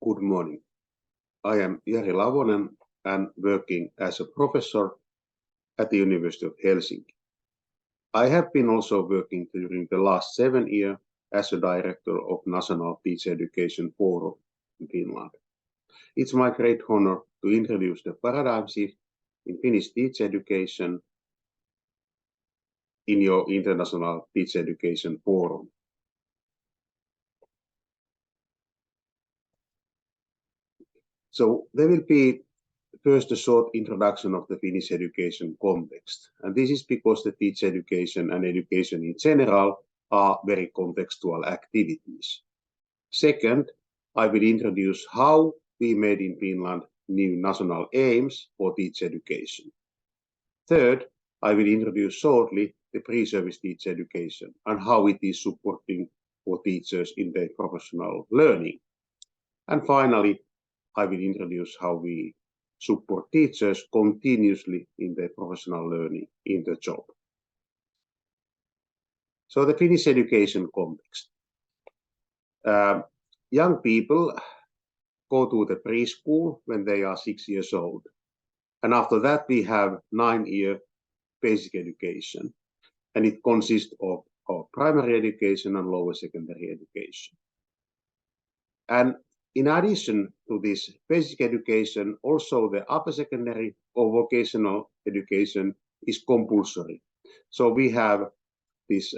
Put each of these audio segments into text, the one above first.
Good morning. I am Jari Lavonen and working as a professor at the University of Helsinki. I have been also working during the last 7 years as a director of National Teacher Education Forum in Finland. It's my great honor to introduce the paradigm shift in Finnish teacher education in your International Teacher Education Forum. So there will be first a short introduction of the Finnish education context. And this is because the teacher education and education in general are very contextual activities. Second, I will introduce how we made in Finland new national aims for teacher education. Third, I will introduce shortly the pre-service teacher education and how it is supporting for teachers in their professional learning. And finally, I will introduce how we support teachers continuously in their professional learning in the job. So the Finnish education context. Young people go to the preschool when they are 6 years old. And after that, we have 9-year basic education. And it consists of primary education and lower secondary education. And in addition to this basic education, also the upper secondary or vocational education is compulsory. So we have this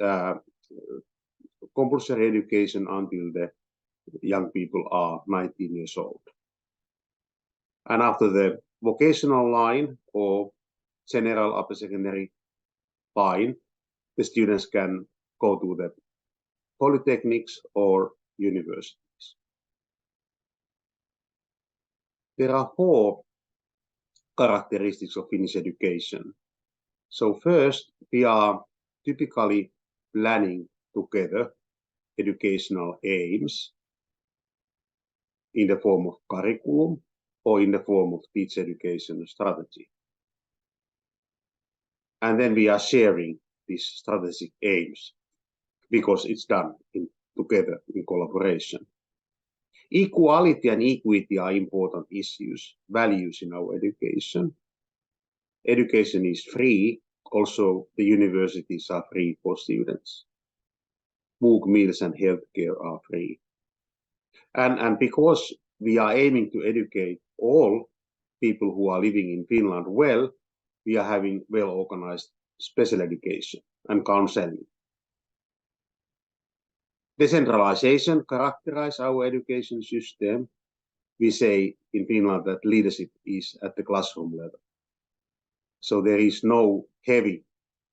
compulsory education until the young people are 19 years old. And after the vocational line or general upper secondary line, the students can go to the polytechnics or universities. There are 4 characteristics of Finnish education. So first, we are typically planning together educational aims in the form of curriculum or in the form of teacher education strategy. And then we are sharing these strategic aims because it's done together in collaboration. Equality and equity are important issues, values in our education. Education is free. Also, the universities are free for students. Book, meals, and healthcare are free. And because we are aiming to educate all people who are living in Finland well, we are having well-organized special education and counseling. Decentralization characterizes our education system. We say in Finland that leadership is at the classroom level. So there is no heavy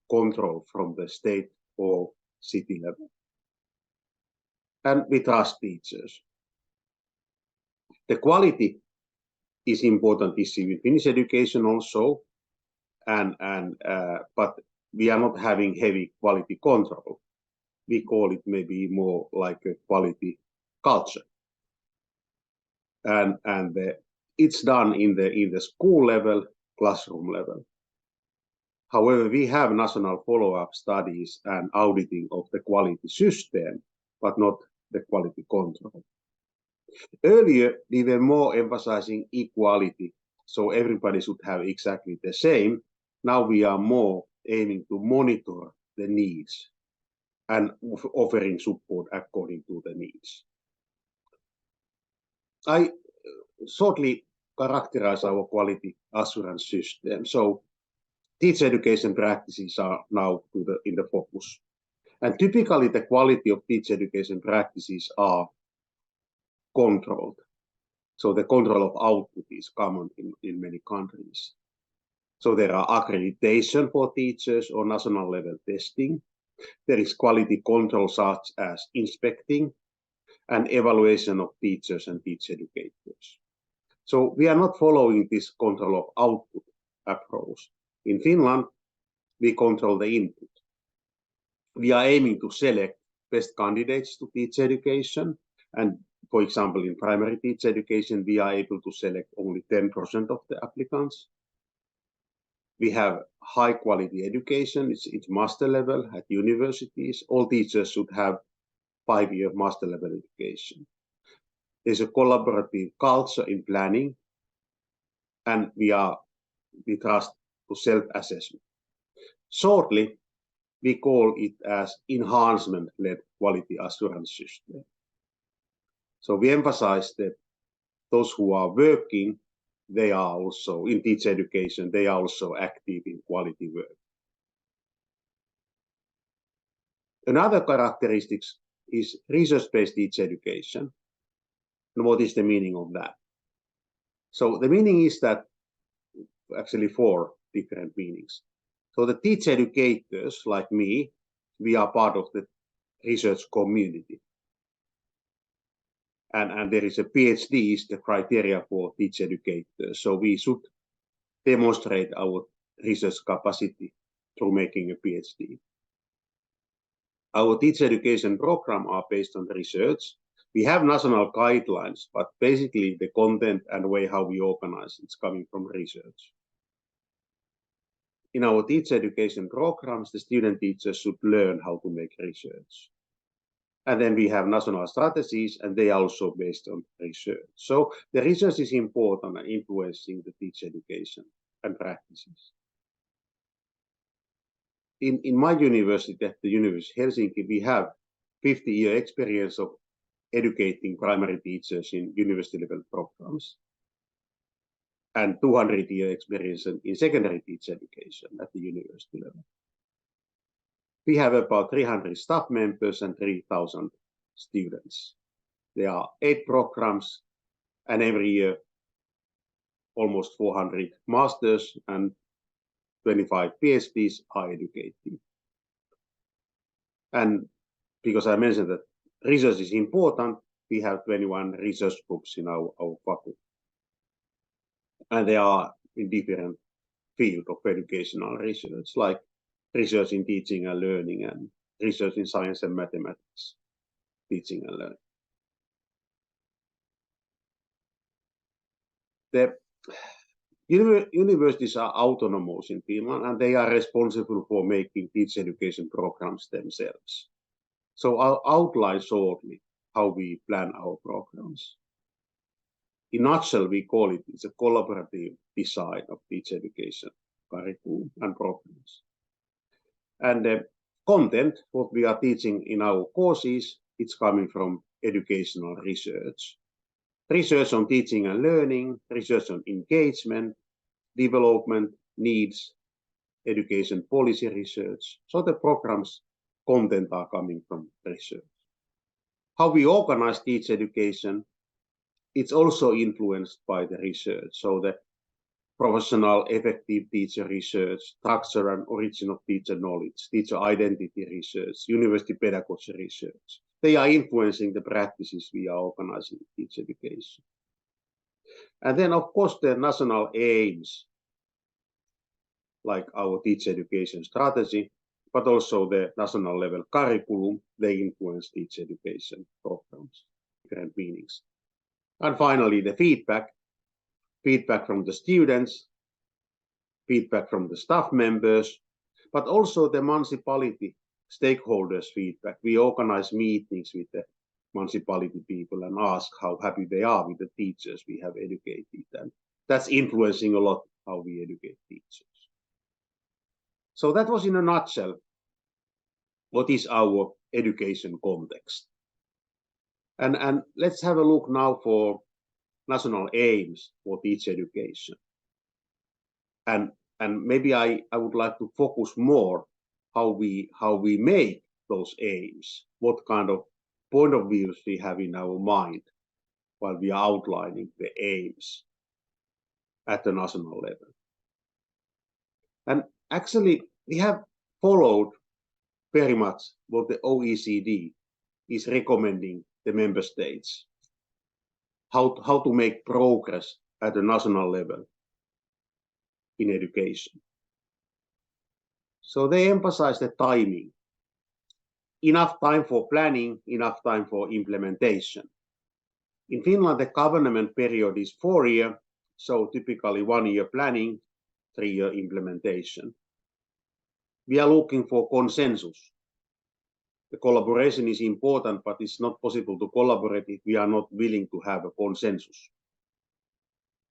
control from the state or city level. And we trust teachers. The quality is important issue in Finnish education also, but we are not having heavy quality control. We call it maybe more like a quality culture. And it's done in the school level, classroom level. However, we have national follow-up studies and auditing of the quality system, but not the quality control. Earlier, we were more emphasizing equality, so everybody should have exactly the same. Now we are more aiming to monitor the needs and offering support according to the needs. I shortly characterize our quality assurance system. So teacher education practices are now in the focus. And typically the quality of teacher education practices are controlled. So the control of output is common in many countries. So there are accreditation for teachers or national level testing. There is quality control such as inspecting and evaluation of teachers and teacher educators. So we are not following this control of output approach. In Finland, we control the input. We are aiming to select best candidates to teacher education. And for example, in primary teacher education, we are able to select only 10% of the applicants. We have high quality education. It's master level at universities. All teachers should have 5-year master level education. there's a collaborative culture in planning, and we trust to self-assessment. Shortly, we call it as enhancement-led quality assurance system. So we emphasize that those who are working, they are also in teacher education, they are also active in quality work. Another characteristic is research-based teacher education. And what is the meaning of that? So the meaning is that actually 4 different meanings. So the teacher educators like me, we are part of the research community. And there is a PhD is the criteria for teacher educators. So we should demonstrate our research capacity through making a PhD. Our teacher education program are based on research. We have national guidelines, but basically the content and way how we organize it's coming from research. In our teacher education programs, the student teachers should learn how to make research. And then we have national strategies, and they are also based on research. So the research is important and influencing the teacher education and practices. In my university, at the University of Helsinki, we have 50-year experience of educating primary teachers in university level programs and 200-year experience in secondary teacher education at the university level. We have about 300 staff members and 3,000 students. There are 8 programs, and every year almost 400 masters and 25 PhDs are educated. And because I mentioned that research is important, we have 21 research groups in our faculty. And they are in different fields of educational research, like research in teaching and learning and research in science and mathematics, teaching and learning. The universities are autonomous in Finland, and they are responsible for making teacher education programs themselves. So I'll outline shortly how we plan our programs. In a nutshell, we call it's a collaborative design of teacher education curriculum and programs. And the content, what we are teaching in our courses, it's coming from educational research. Research on teaching and learning, research on engagement, development, needs, education policy research. So the programs content are coming from research. How we organize teacher education, it's also influenced by the research. So the professional effective teacher research, structure and origin of teacher knowledge, teacher identity research, university pedagogy research. They are influencing the practices we are organizing in teacher education. And then, of course, the national aims, like our teacher education strategy, but also the national level curriculum, they influence teacher education programs, different meanings. And finally, the feedback from the students, feedback from the staff members, but also the municipality stakeholders' feedback. We organize meetings with the municipality people and ask how happy they are with the teachers we have educated. And that's influencing a lot how we educate teachers. So that was in a nutshell what is our education context. And let's have a look now for national aims for teacher education. And maybe I would like to focus more how we make those aims, what kind of point of views we have in our mind while we are outlining the aims at the national level. And actually, we have followed very much what the OECD is recommending the member states, how to make progress at the national level in education. So they emphasize the timing. Enough time for planning, enough time for implementation. In Finland, the government period is 4 years, so typically 1 year planning, 3 year implementation. We are looking for consensus the collaboration is important, but it's not possible to collaborate if we are not willing to have a consensus.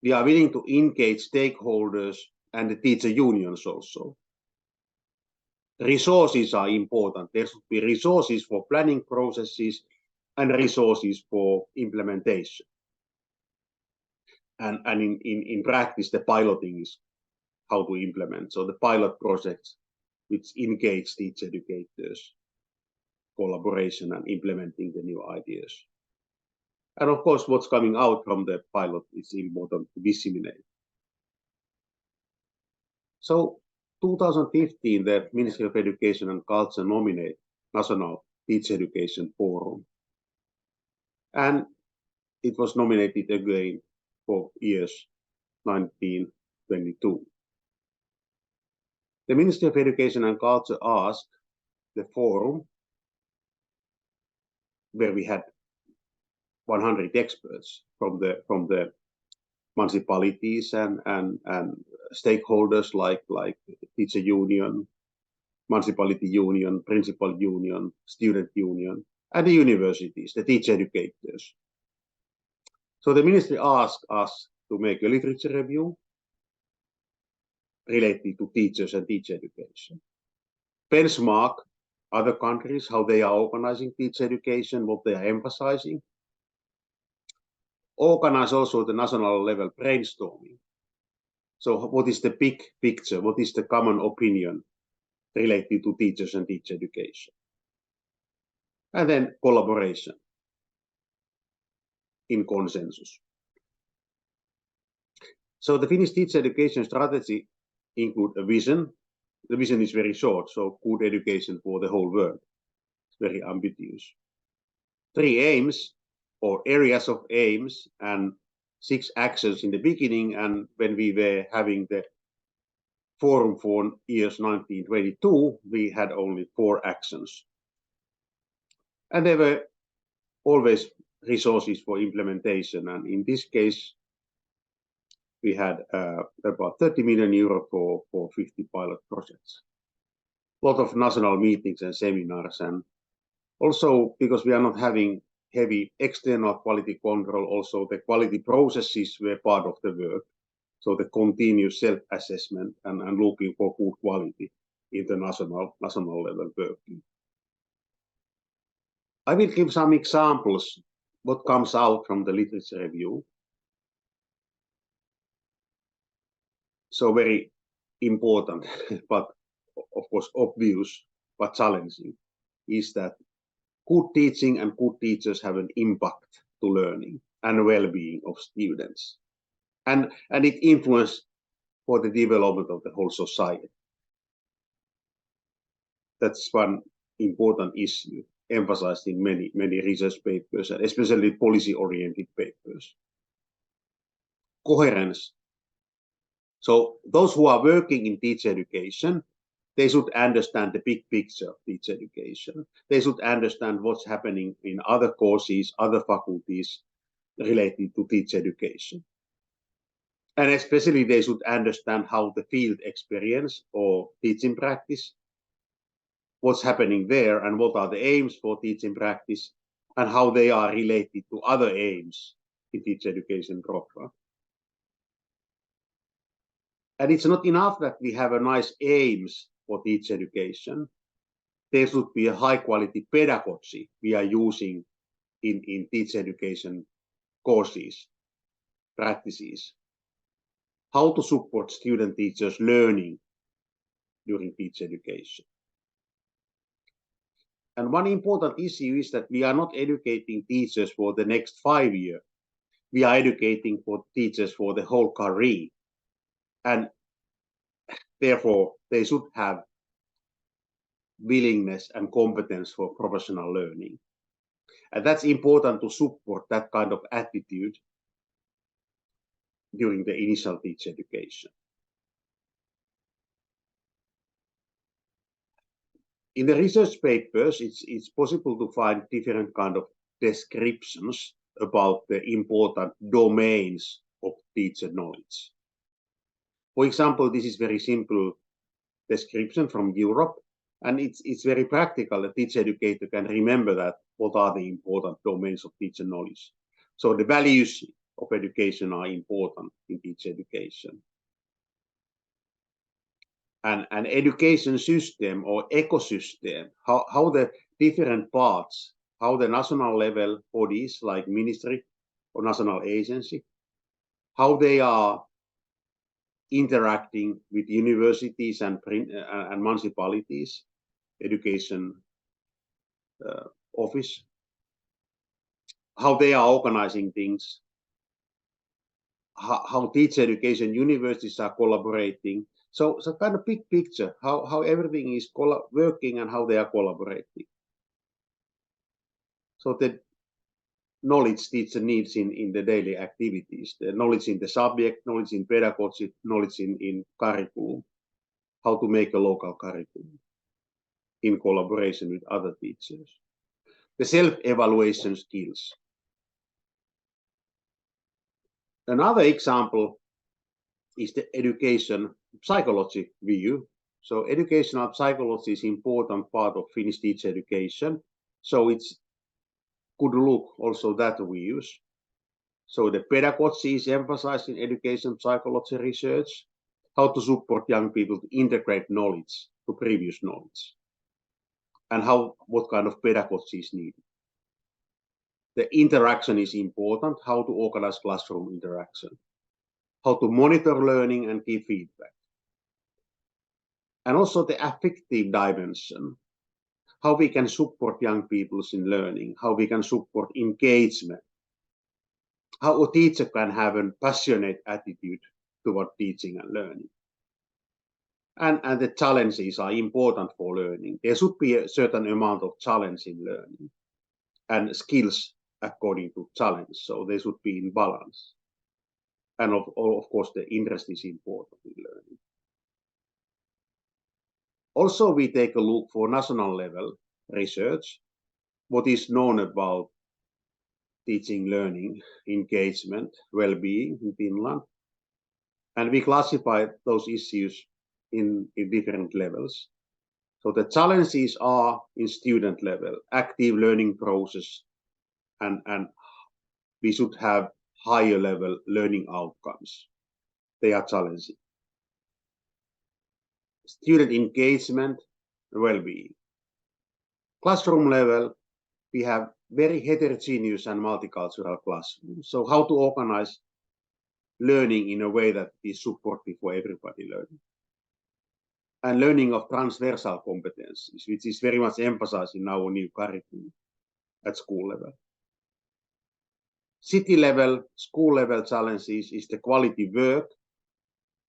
We are willing to engage stakeholders and the teacher unions also. Resources are important. There should be resources for planning processes and resources for implementation. And in practice, the piloting is how to implement. So the pilot projects which engage teacher educators, collaboration and implementing the new ideas. And of course, what's coming out from the pilot is important to disseminate. So 2015, the Ministry of Education and Culture nominated National Teacher Education Forum. And it was nominated again for years 1922. The Ministry of Education and Culture asked the forum, where we had 100 experts from the municipalities and stakeholders like teacher union, municipality union, principal union, student union, and the universities, the teacher educators. So the ministry asked us to make a literature review related to teachers and teacher education. Benchmark other countries, how they are organizing teacher education, what they are emphasizing. Organize also the national level brainstorming. So what is the big picture? What is the common opinion related to teachers and teacher education? And then collaboration in consensus. So the Finnish teacher education strategy includes a vision. The vision is very short, so good education for the whole world. It's very ambitious. 3 aims or areas of aims and 6 actions in the beginning, and when we were having the forum for years 1922, we had only 4 actions. And there were always resources for implementation, and in this case, we had about 30 million euro for 50 pilot projects. A lot of national meetings and seminars, and also because we are not having heavy external quality control, also the quality processes were part of the work. So the continuous self-assessment and looking for good quality in the national level working. I will give some examples what comes out from the literature review. So very important, but of course obvious, but challenging, is that good teaching and good teachers have an impact to learning and well-being of students. And it influences for the development of the whole society. That's one important issue emphasized in many research papers, and especially policy-oriented papers. Coherence. So those who are working in teacher education, they should understand the big picture of teacher education. They should understand what's happening in other courses, other faculties related to teacher education. And especially they should understand how the field experience or teaching practice, what's happening there and what are the aims for teaching practice and how they are related to other aims in teacher education program. And it's not enough that we have a nice aims for teacher education. There should be a high quality pedagogy we are using in teacher education courses, practices. How to support student teachers learning during teacher education. And one important issue is that we are not educating teachers for the next 5 years. We are educating for teachers for the whole career. And therefore, they should have willingness and competence for professional learning. And that's important to support that kind of attitude during the initial teacher education. In the research papers, it's possible to find different kind of descriptions about the important domains of teacher knowledge. For example, this is very simple description from Europe. And it's very practical. The teacher educator can remember that what are the important domains of teacher knowledge. So the values of education are important in teacher education. And an education system or ecosystem, how the different parts, how the national level bodies like ministry or national agency, how they are interacting with universities and municipalities, education office, how they are organizing things, how teacher education universities are collaborating. So kind of big picture, how everything is working and how they are collaborating. So the knowledge teacher needs in the daily activities, the knowledge in the subject, knowledge in pedagogy, knowledge in curriculum, how to make a local curriculum in collaboration with other teachers. The self-evaluation skills. Another example is the education psychology view. So educational psychology is important part of Finnish teacher education. So it's good look also that we use. So the pedagogy is emphasized in education psychology research, how to support young people to integrate knowledge to previous knowledge, and what kind of pedagogy is needed. The interaction is important, how to organize classroom interaction, how to monitor learning and give feedback. And also the affective dimension, how we can support young people in learning, how we can support engagement, how a teacher can have a passionate attitude toward teaching and learning. And the challenges are important for learning. There should be a certain amount of challenge in learning and skills according to challenge, so they should be in balance. And of course, the interest is important in learning. Also, we take a look for national level research, what is known about teaching, learning, engagement, well-being in Finland. And we classify those issues in different levels. So the challenges are in student level, active learning process, and we should have higher level learning outcomes. They are challenging. Student engagement, well-being. Classroom level, we have very heterogeneous and multicultural classrooms. So how to organize learning in a way that is supportive for everybody learning. And learning of transversal competencies, which is very much emphasized in our new curriculum at school level. City level, school level challenges is the quality work.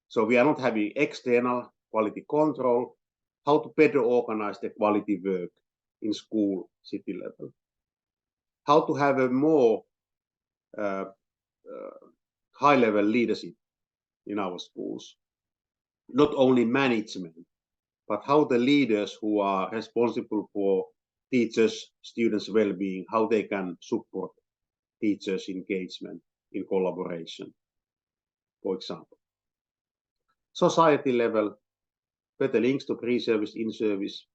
So we are not having external quality control, how to better organize the quality work in school, city level. How to have a more high-level leadership in our schools. Not only management, but how the leaders who are responsible for teachers, students' well-being, how they can support teachers' engagement in collaboration, for example. Society level, better links to pre-service, in-service,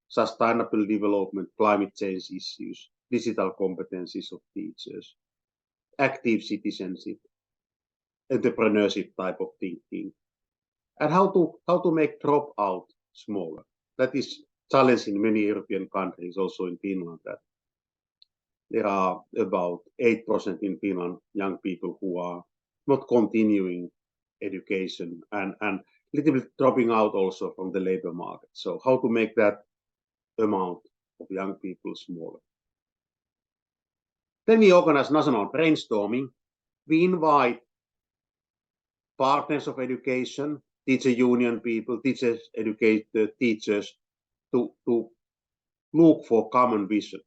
sustainable development, climate change issues, digital competencies of teachers, active citizenship, entrepreneurship type of thinking, and how to make dropout smaller. That is challenge in many European countries, also in Finland, that there are about 8% in Finland young people who are not continuing education and little bit dropping out also from the labor market. So how to make that amount of young people smaller. Then we organize national brainstorming. We invite partners of education, teacher union people, teachers, educators, teachers to look for common vision.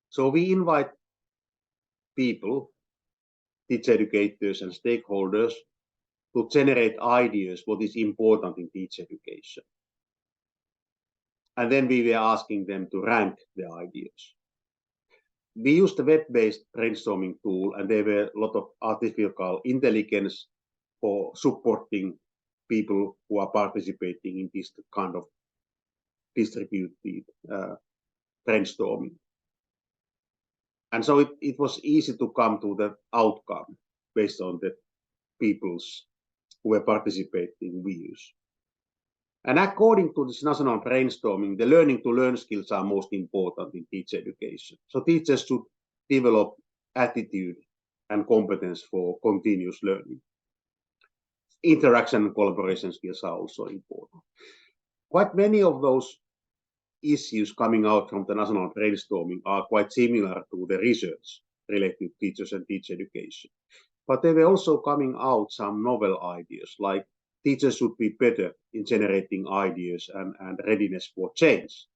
So we invite people, teacher educators and stakeholders to generate ideas what is important in teacher education. And then we were asking them to rank the ideas. We used a web-based brainstorming tool, and there were a lot of artificial intelligence for supporting people who are participating in this kind of distributed brainstorming. And so it was easy to come to the outcome based on the people's who were participating views. And according to this national brainstorming, the learning to learn skills are most important in teacher education. So teachers should develop attitude and competence for continuous learning. Interaction and collaboration skills are also important. Quite many of those issues coming out from the national brainstorming are quite similar to the research related to teachers and teacher education. But there were also coming out some novel ideas, like teachers should be better in generating ideas and readiness for change.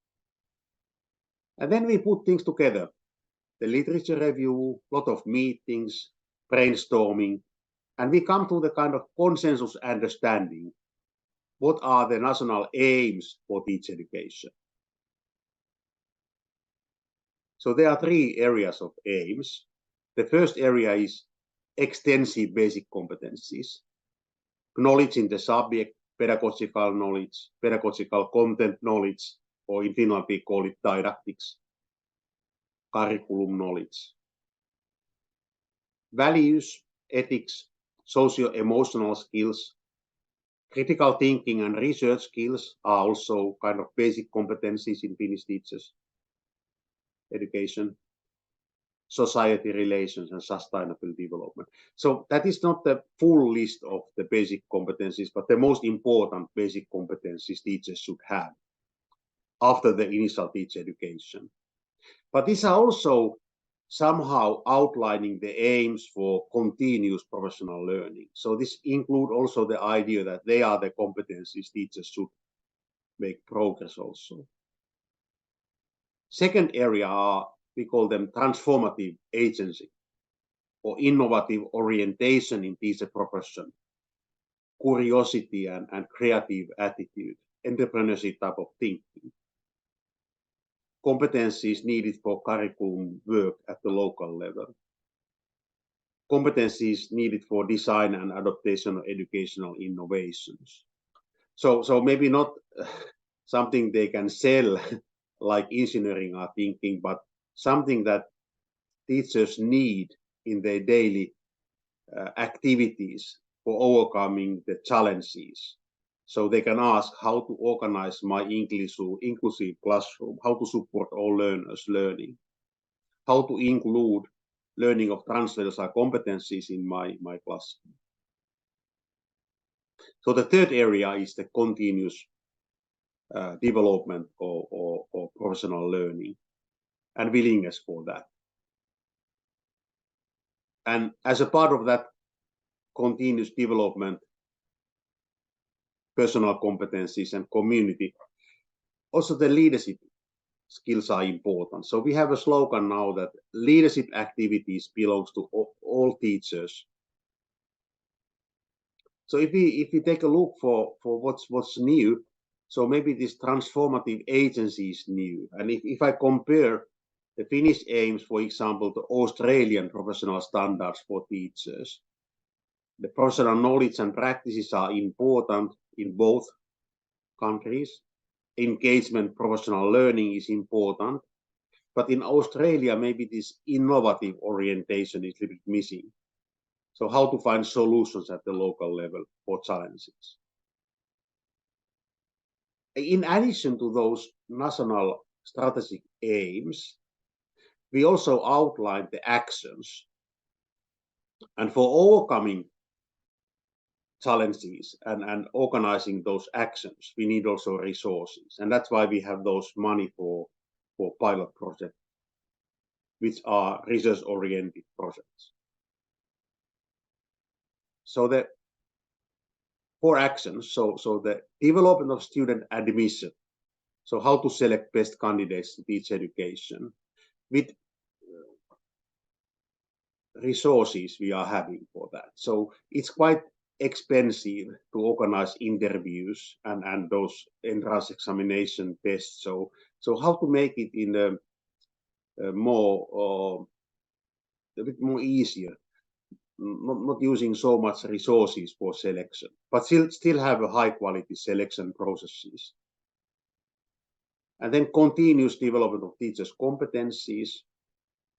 And then we put things together. The literature review, a lot of meetings, brainstorming, and we come to the kind of consensus understanding. What are the national aims for teacher education? So there are three areas of aims. The first area is extensive basic competencies, knowledge in the subject, pedagogical knowledge, pedagogical content knowledge, or in Finland we call it didactics, curriculum knowledge. Values, ethics, socio-emotional skills, critical thinking and research skills are also kind of basic competencies in Finnish teachers' education. Society relations and sustainable development. So that is not the full list of the basic competencies, but the most important basic competencies teachers should have after the initial teacher education. But these are also somehow outlining the aims for continuous professional learning. So this includes also the idea that they are the competencies teachers should make progress also. Second area are, we call them transformative agency or innovative orientation in teacher profession, curiosity and creative attitude, entrepreneurship type of thinking. Competencies needed for curriculum work at the local level. Competencies needed for design and adaptation of educational innovations. So maybe not something they can sell like engineering are thinking, but something that teachers need in their daily activities for overcoming the challenges. So they can ask how to organize my inclusive classroom, how to support all learners learning, how to include learning of transversal competencies in my classroom. So the third area is the continuous development or professional learning and willingness for that. And as a part of that continuous development, personal competencies and community, also the leadership skills are important. So we have a slogan now that leadership activities belongs to all teachers. So if we take a look for what's new, so maybe this transformative agency is new. And if I compare the Finnish aims, for example, to Australian professional standards for teachers, the professional knowledge and practices are important in both countries. Engagement, professional learning is important. But in Australia, maybe this innovative orientation is a little bit missing. So how to find solutions at the local level for challenges. In addition to those national strategic aims, we also outlined the actions. And for overcoming challenges and organizing those actions, we need also resources. And that's why we have those money for pilot projects, which are research-oriented projects. So the 4 actions, so the development of student admission, so how to select best candidates to teach education, with resources we are having for that. So it's quite expensive to organize interviews and those entrance examination tests. So how to make it in a bit more easier. not using so much resources for selection, but still have a high quality selection processes. And then continuous development of teachers' competencies,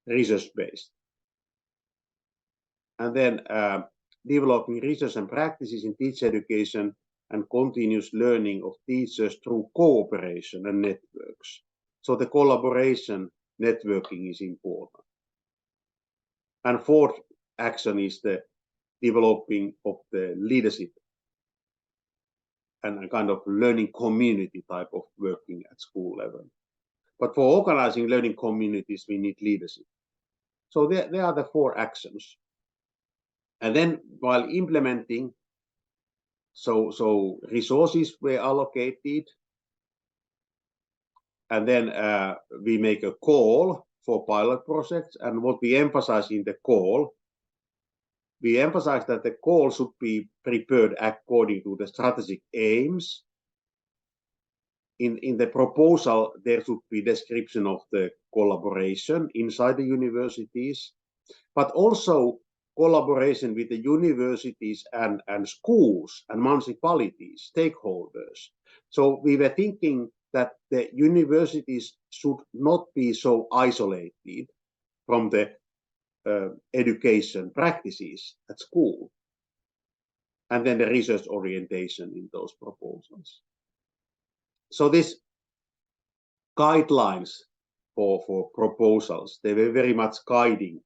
research-based. And then developing research and practices in teacher education and continuous learning of teachers through cooperation and networks. So the collaboration, networking is important. And fourth action is the developing of the leadership and a kind of learning community type of working at school level. But for organizing learning communities, we need leadership. So there are the four actions. And then while implementing, so resources were allocated, and then we make a call for pilot projects. And what we emphasize in the call, we emphasize that the call should be prepared according to the strategic aims. In the proposal, there should be description of the collaboration inside the universities, but also collaboration with the universities and schools and municipalities, stakeholders. So we were thinking that the universities should not be so isolated from the education practices at school, and then the research orientation in those proposals. So these guidelines for proposals, they were very much guiding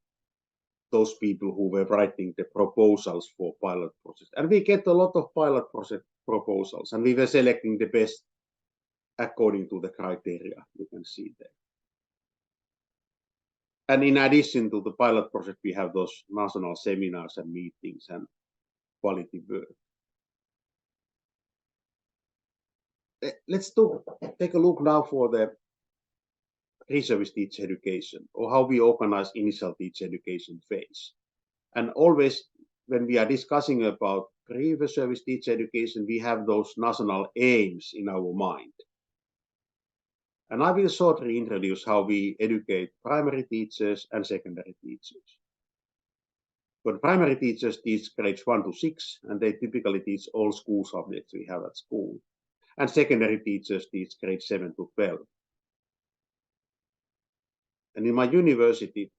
those people who were writing the proposals for pilot projects. And we get a lot of pilot project proposals, and we were selecting the best according to the criteria you can see there. And in addition to the pilot project, we have those national seminars and meetings and quality work. Let's take a look now for the pre-service teacher education, or how we organize initial teacher education phase. And always when we are discussing about pre-service teacher education, we have those national aims in our mind. And I will shortly introduce how we educate primary teachers and secondary teachers. But primary teachers teach grades 1 to 6, and they typically teach all school subjects we have at school. And secondary teachers teach grades 7 to 12. And in my university,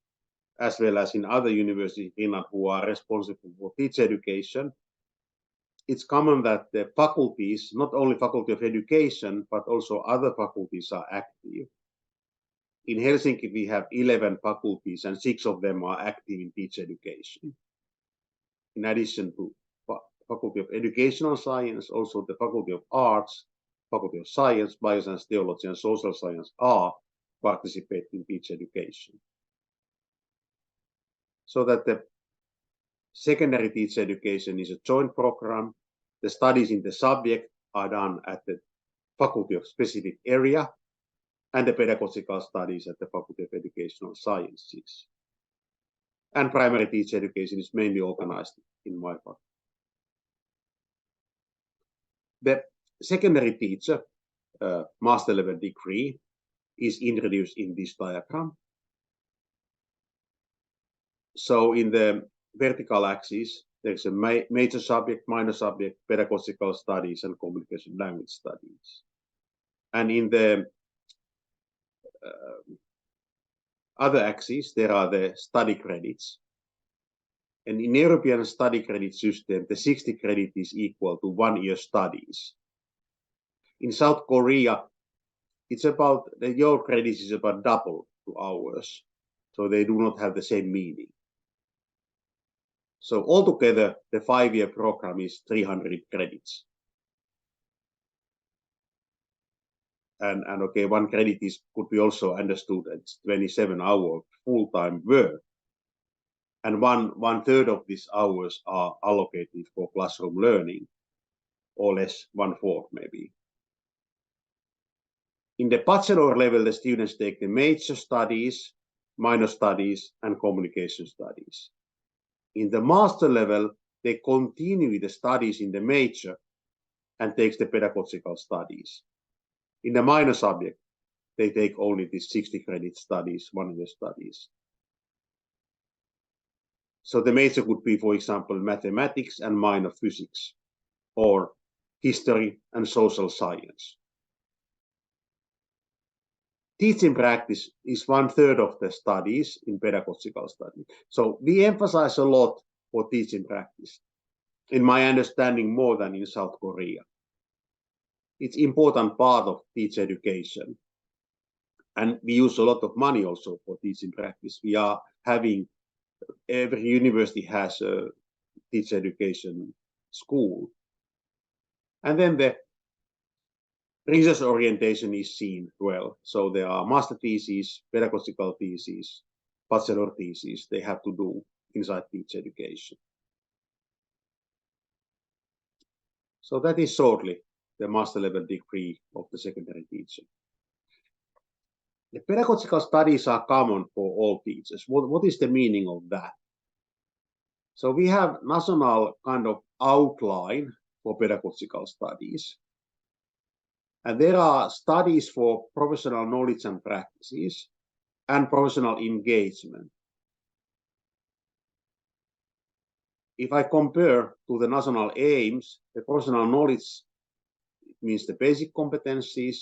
as well as in other universities in Finland who are responsible for teacher education, it's common that the faculties, not only Faculty of Education, but also other faculties are active. In Helsinki, we have 11 faculties, and 6 of them are active in teacher education. In addition to Faculty of Educational Science, also the Faculty of Arts, Faculty of Science, Bioscience, Theology, and Social Science are participating in teacher education. So that the secondary teacher education is a joint program. The studies in the subject are done at the faculty of specific area, and the pedagogical studies at the Faculty of Educational Sciences. And primary teacher education is mainly organized in my faculty. The secondary teacher master level degree is introduced in this diagram. So in the vertical axis, there's a major subject, minor subject, pedagogical studies, and communication language studies. And in the other axis, there are the study credits. And in European study credit system, the 60 credit is equal to 1 year studies. In South Korea, it's about, your credits is about double to ours. So they do not have the same meaning. So altogether, the 5-year program is 300 credits. And okay, 1 credit could be also understood as 27 hours full-time work. And one third of these hours are allocated for classroom learning, or less, 1/4 maybe. In the bachelor level, the students take the major studies, minor studies, and communication studies. In the master level, they continue the studies in the major and takes the pedagogical studies. In the minor subject, they take only these 60 credit studies, 1 year studies. So the major could be, for example, mathematics and minor physics, or history and social science. Teaching practice is 1/3 of the studies in pedagogical study. So we emphasize a lot for teaching practice, in my understanding, more than in South Korea. It's important part of teacher education. And we use a lot of money also for teaching practice. We are having, every university has a teacher education school. And then the research orientation is seen well. So there are master theses, pedagogical theses, bachelor theses they have to do inside teacher education. So that is shortly the master level degree of the secondary teacher. The pedagogical studies are common for all teachers. What is the meaning of that? So we have national kind of outline for pedagogical studies. And there are studies for professional knowledge and practices and professional engagement. If I compare to the national aims, the professional knowledge means the basic competencies,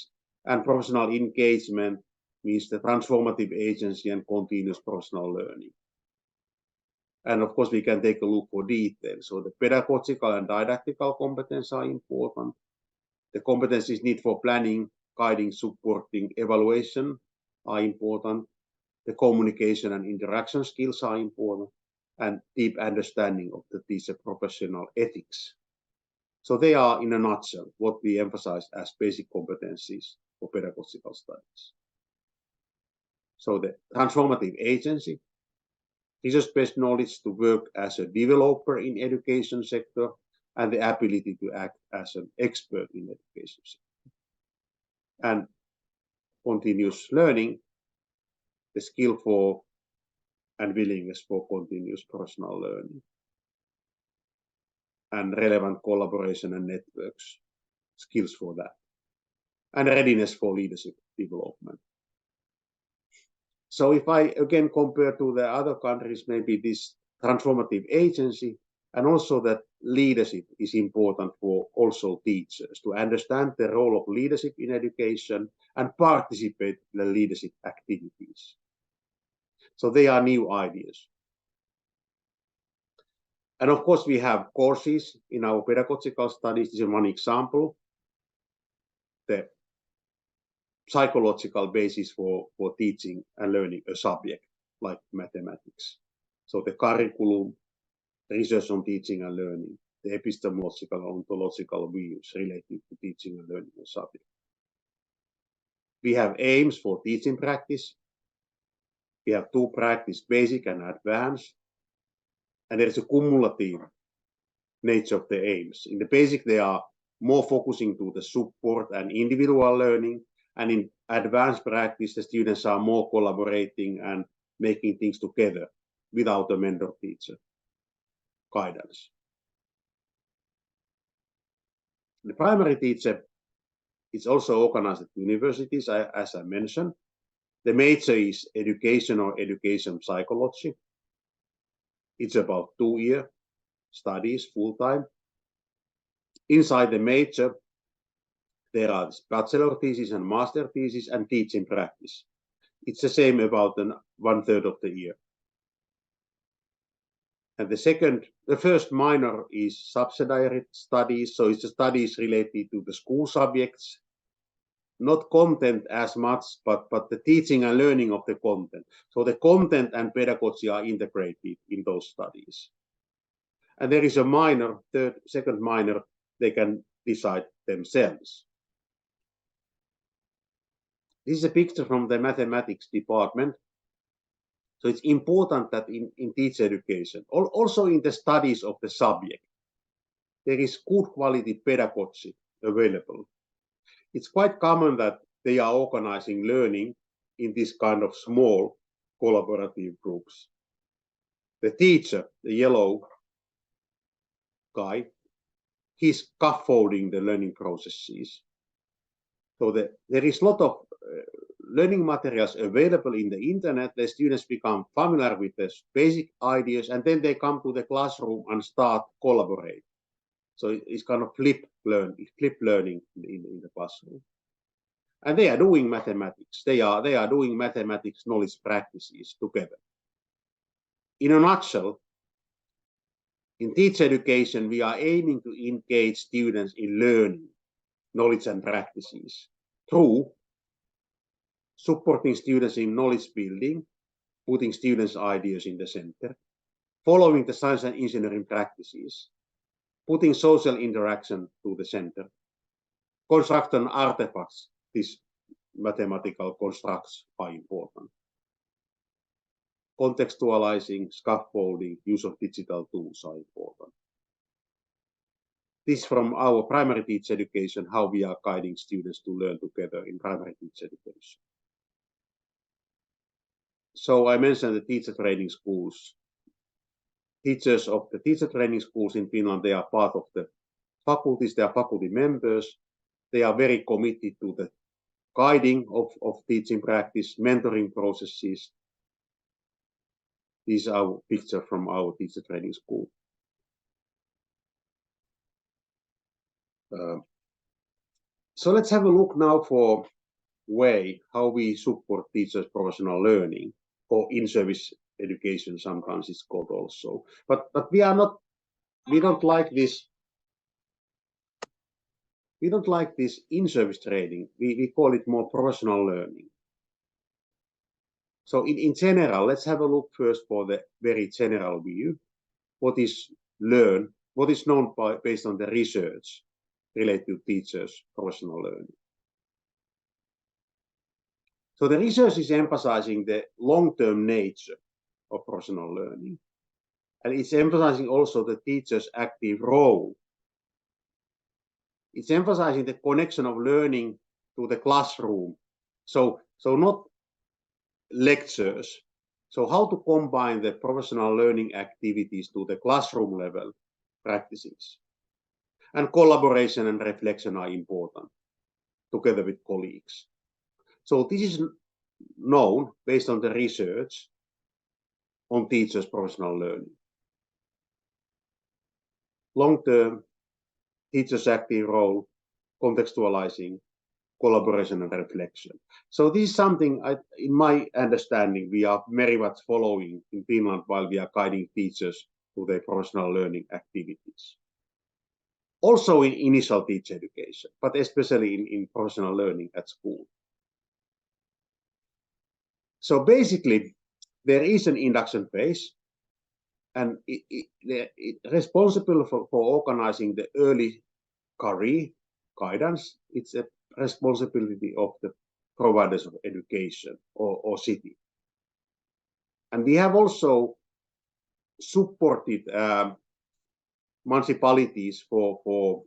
and professional engagement means the transformative agency and continuous professional learning. And of course, we can take a look for details. So the pedagogical and didactical competence are important. The competencies needed for planning, guiding, supporting, evaluation are important. The communication and interaction skills are important, and deep understanding of the teacher professional ethics. So they are, in a nutshell, what we emphasize as basic competencies for pedagogical studies. So the transformative agency, research-based knowledge to work as a developer in education sector, and the ability to act as an expert in education sector. And continuous learning, the skill for and willingness for continuous professional learning. And relevant collaboration and networks, skills for that. And readiness for leadership development. So if I again compare to the other countries, maybe this transformative agency, and also that leadership is important for also teachers to understand the role of leadership in education and participate in the leadership activities. So they are new ideas. And of course, we have courses in our pedagogical studies. This is one example. The psychological basis for teaching and learning a subject like mathematics. So the curriculum, research on teaching and learning, the epistemological and ontological views related to teaching and learning a subject. We have aims for teaching practice. We have two practice, basic and advanced. And there is a cumulative nature of the aims. In the basic, they are more focusing to the support and individual learning. And in advanced practice, the students are more collaborating and making things together without a mentor teacher guidance. The primary teacher is also organized at universities, as I mentioned. The major is education or education psychology. It's about 2-year studies, full-time. Inside the major, there are bachelor thesis and master thesis and teaching practice. It's the same about 1/3 of the year. And the first minor is subsidiary studies. So it's the studies related to the school subjects, not content as much, but the teaching and learning of the content. So the content and pedagogy are integrated in those studies. And there is a minor, second minor, they can decide themselves. This is a picture from the mathematics department. So it's important that in teacher education, also in the studies of the subject, there is good quality pedagogy available. It's quite common that they are organizing learning in this kind of small collaborative groups. The teacher, the yellow guy, he's scaffolding the learning processes. So there is a lot of learning materials available in the internet, the students become familiar with the basic ideas, and then they come to the classroom and start collaborate. So it's kind of flip learning in the classroom. And they are doing mathematics. They are doing mathematics knowledge practices together. In a nutshell, in teacher education, we are aiming to engage students in learning knowledge and practices through supporting students in knowledge building, putting students' ideas in the center, following the science and engineering practices, putting social interaction to the center, construction artifacts, these mathematical constructs are important, contextualizing, scaffolding, use of digital tools are important. This from our primary teacher education, how we are guiding students to learn together in primary teacher education. So I mentioned the teacher training schools. Teachers of the teacher training schools in Finland, they are part of the faculties, they are faculty members. They are very committed to the guiding of teaching practice, mentoring processes. These are our picture from our teacher training school. So let's have a look now for way how we support teachers' professional learning, or in-service education sometimes it's called also. But we don't like this. We don't like this in-service training. We call it more professional learning. So in general, let's have a look first for the very general view. What is known based on the research related to teachers' professional learning. So the research is emphasizing the long-term nature of professional learning. And it's emphasizing also the teacher's active role. It's emphasizing the connection of learning to the classroom. So not lectures. So how to combine the professional learning activities to the classroom level practices. And collaboration and reflection are important together with colleagues. So this is known based on the research on teachers' professional learning. Long-term, teachers' active role, contextualizing, collaboration and reflection. So this is something, in my understanding, we are very much following in Finland while we are guiding teachers to their professional learning activities. Also in initial teacher education, but especially in professional learning at school. So basically, there is an induction phase, and it's responsible for organizing the early career guidance. It's a responsibility of the providers of education or city. And we have also supported municipalities for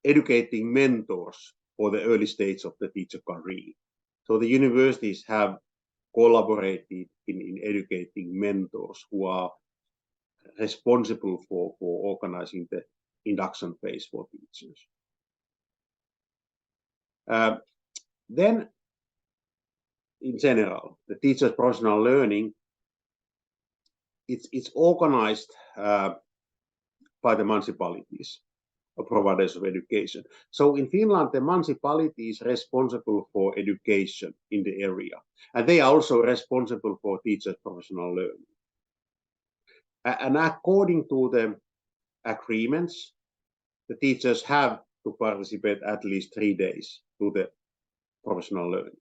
educating mentors for the early stage of the teacher career. So the universities have collaborated in educating mentors who are responsible for organizing the induction phase for teachers. Then, in general, the teachers' professional learning, it's organized by the municipalities or providers of education. So in Finland, the municipality is responsible for education in the area, and they are also responsible for teachers' professional learning. And according to the agreements, the teachers have to participate at least 3 days to the professional learning.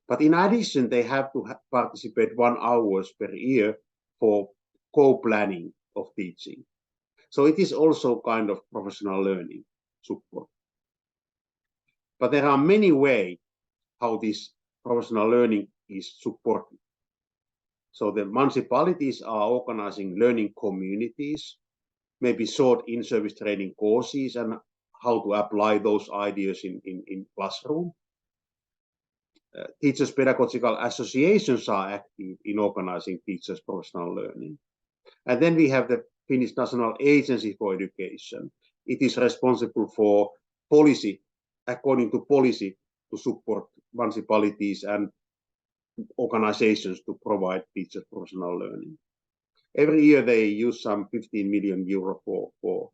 But in addition, they have to participate 1 hour per year for co-planning of teaching. So it is also kind of professional learning support. But there are many ways how this professional learning is supported. So the municipalities are organizing learning communities, maybe short in-service training courses and how to apply those ideas in classroom. Teachers' pedagogical associations are active in organizing teachers' professional learning. And then we have the Finnish National Agency for Education. It is responsible for policy, according to policy, to support municipalities and organizations to provide teachers professional learning. Every year they use some 15 million euro for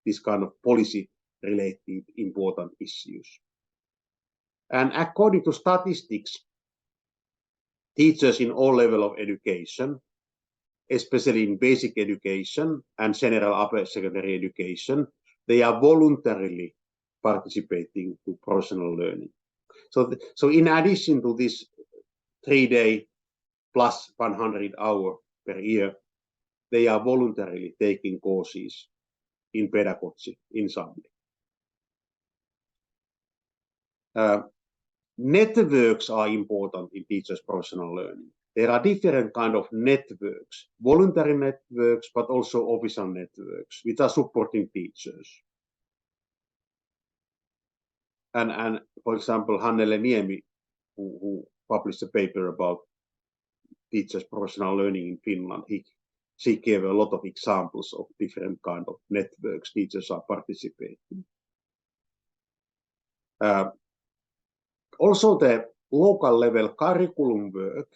this kind of policy-related important issues. And according to statistics, teachers in all levels of education, especially in basic education and general upper secondary education, they are voluntarily participating to professional learning. So in addition to this 3-day plus 100 hours per year, they are voluntarily taking courses in pedagogy in subject. Networks are important in teachers' professional learning. There are different kind of networks, voluntary networks, but also official networks, which are supporting teachers. And for example, Hannele Niemi, who published a paper about teachers' professional learning in Finland, she gave a lot of examples of different kind of networks teachers are participating. Also, the local level curriculum work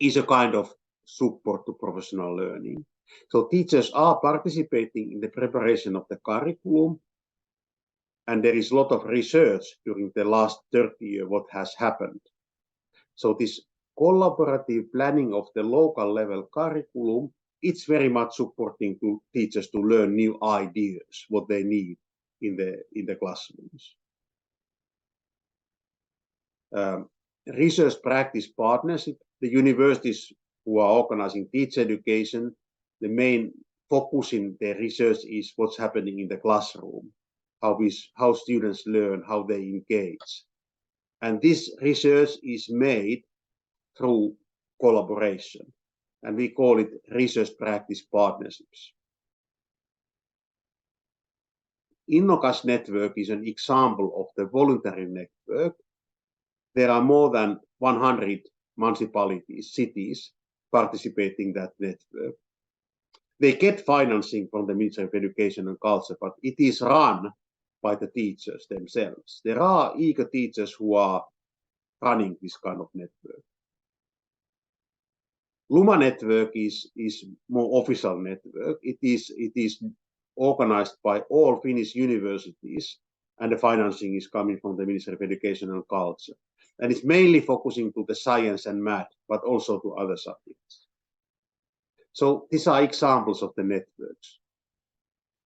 is a kind of support to professional learning. So teachers are participating in the preparation of the curriculum, and there is a lot of research during the last 30 years what has happened. So this collaborative planning of the local level curriculum, it's very much supporting to teachers to learn new ideas, what they need in the classrooms. Research practice partnership, the universities who are organizing teacher education, the main focus in their research is what's happening in the classroom, how students learn, how they engage. And this research is made through collaboration, and we call it research practice partnerships. Innokas network is an example of the voluntary network. There are more than 100 municipalities, cities participating in that network. They get financing from the Ministry of Education and Culture, but it is run by the teachers themselves. There are eager teachers who are running this kind of network. Luma network is more official network. It is organized by all Finnish universities, and the financing is coming from the Ministry of Education and Culture. And it's mainly focusing to the science and math, but also to other subjects. So these are examples of the networks.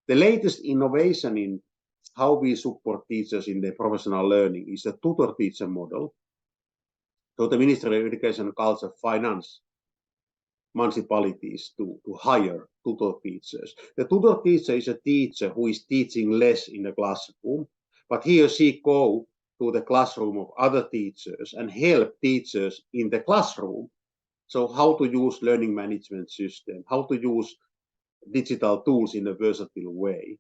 The latest innovation in how we support teachers in their professional learning is a tutor teacher model. So the Ministry of Education and Culture finance municipalities to hire tutor teachers. The tutor teacher is a teacher who is teaching less in the classroom, but he or she go to the classroom of other teachers and help teachers in the classroom. So how to use learning management system, how to use digital tools in a versatile way,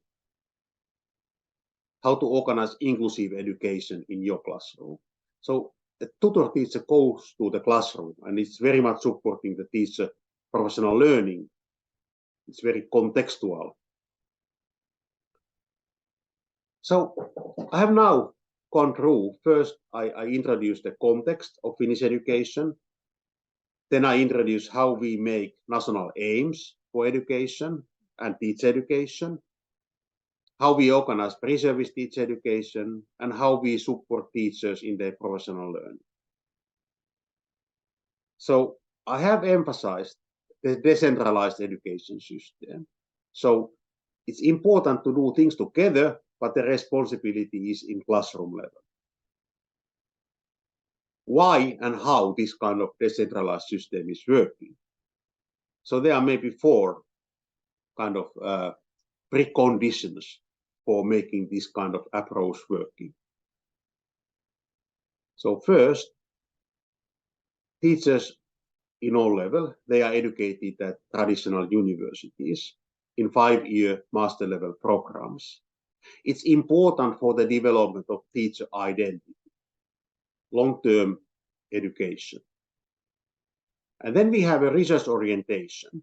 how to organize inclusive education in your classroom. So the tutor teacher goes to the classroom and it's very much supporting the teacher professional learning. It's very contextual. So I have now gone through. First, I introduced the context of Finnish education. Then I introduced how we make national aims for education and teacher education, how we organize pre-service teacher education, and how we support teachers in their professional learning. So I have emphasized the decentralized education system. So it's important to do things together, but the responsibility is in classroom level. Why and how this kind of decentralized system is working. So there are maybe 4 kind of preconditions for making this kind of approach working. So first, teachers in all levels, they are educated at traditional universities in 5-year master level programs. It's important for the development of teacher identity, long-term education. And then we have a research orientation.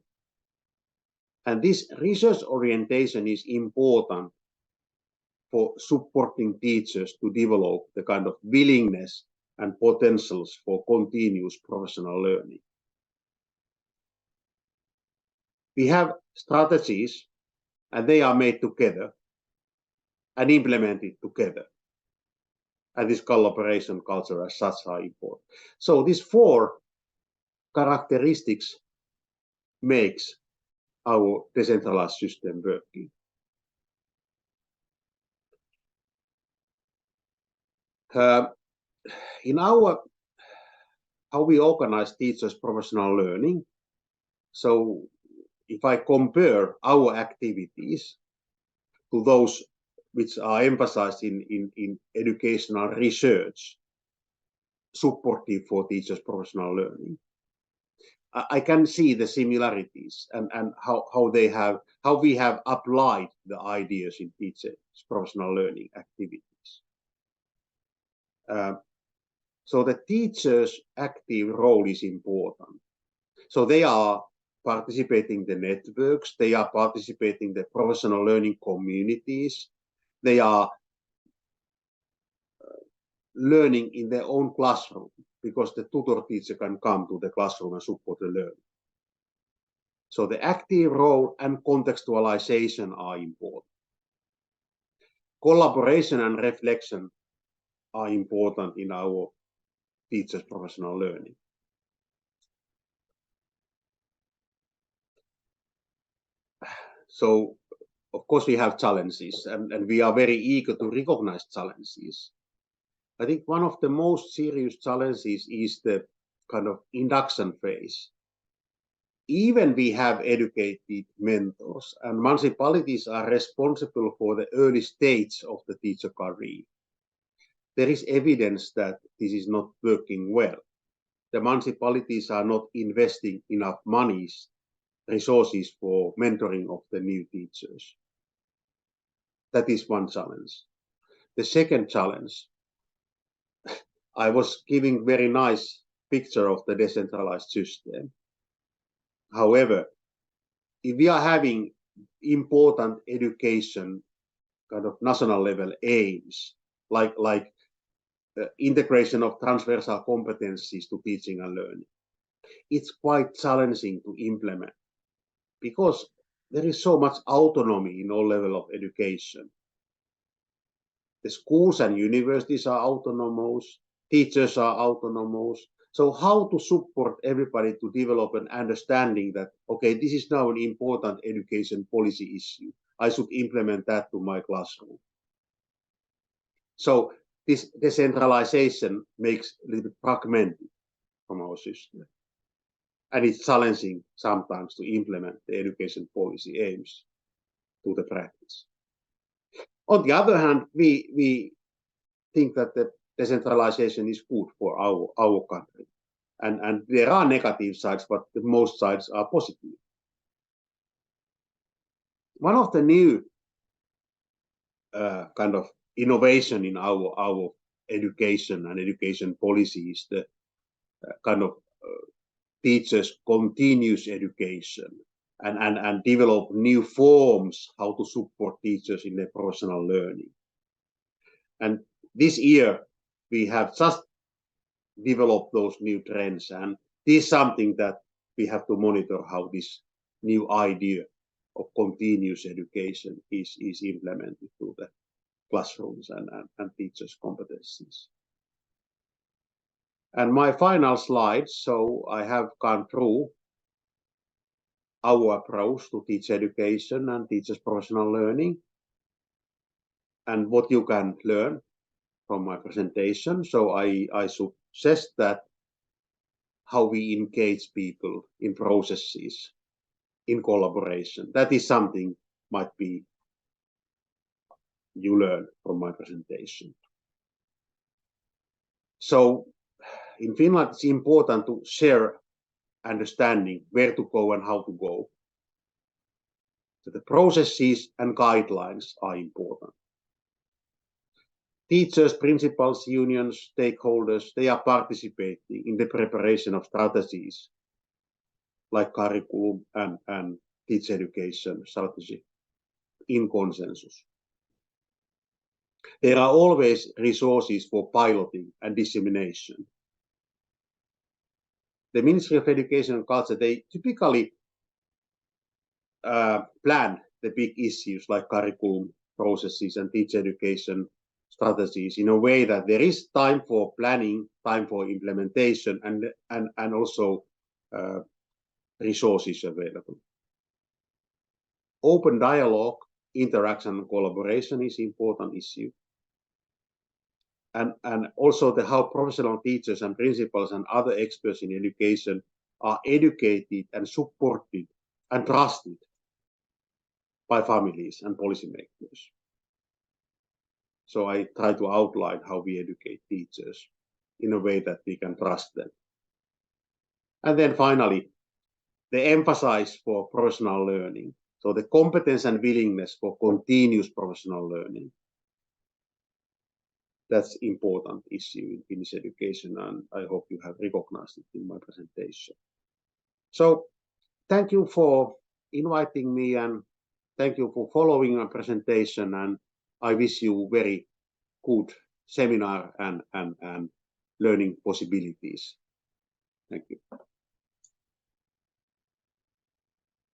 And this research orientation is important for supporting teachers to develop the kind of willingness and potentials for continuous professional learning. We have strategies, and they are made together and implemented together. And this collaboration culture as such are important. So these 4 characteristics makes our decentralized system working. In our how we organize teachers' professional learning, so if I compare our activities to those which are emphasized in educational research supportive for teachers' professional learning, I can see the similarities and how we have applied the ideas in teachers' professional learning activities. So the teachers' active role is important. So they are participating in the networks, they are participating in the professional learning communities, they are learning in their own classroom because the tutor teacher can come to the classroom and support the learning. So the active role and contextualization are important. Collaboration and reflection are important in our teachers' professional learning. So, of course, we have challenges, and we are very eager to recognize challenges. I think one of the most serious challenges is the kind of induction phase. Even we have educated mentors, and municipalities are responsible for the early stage of the teacher career. There is evidence that this is not working well. The municipalities are not investing enough resources for mentoring of the new teachers. That is one challenge. The second challenge, I was giving very nice picture of the decentralized system. However, if we are having important education kind of national level aims, like integration of transversal competencies to teaching and learning, it's quite challenging to implement because there is so much autonomy in all levels of education. The schools and universities are autonomous, teachers are autonomous. So how to support everybody to develop an understanding that, okay, this is now an important education policy issue. I should implement that to my classroom. So this decentralization makes a little bit fragmented from our system. And it's challenging sometimes to implement the education policy aims to the practice. On the other hand, we think that the decentralization is good for our country. And there are negative sides, but the most sides are positive. One of the new kind of innovation in our education and education policy is the kind of teachers' continuous education and develop new forms how to support teachers in their professional learning. And this year, we have just developed those new trends, and this is something that we have to monitor how this new idea of continuous education is implemented to the classrooms and teachers' competencies. And my final slide, so I have gone through our approach to teacher education and teachers' professional learning and what you can learn from my presentation. So I suggest that how we engage people in processes in collaboration. That is something might be you learn from my presentation. So in Finland, it's important to share understanding where to go and how to go. So the processes and guidelines are important. Teachers, principals, unions, stakeholders, they are participating in the preparation of strategies like curriculum and teacher education strategy in consensus. There are always resources for piloting and dissemination. The Ministry of Education and Culture, they typically plan the big issues like curriculum processes and teacher education strategies in a way that there is time for planning, time for implementation, and also resources available. Open dialogue, interaction, and collaboration is an important issue. And also how professional teachers and principals and other experts in education are educated and supported and trusted by families and policymakers. So I try to outline how we educate teachers in a way that we can trust them. And then finally, the emphasis for professional learning. So the competence and willingness for continuous professional learning. That's an important issue in Finnish education, and I hope you have recognized it in my presentation. So thank you for inviting me, and thank you for following my presentation, and I wish you very good seminar and learning possibilities. Thank you.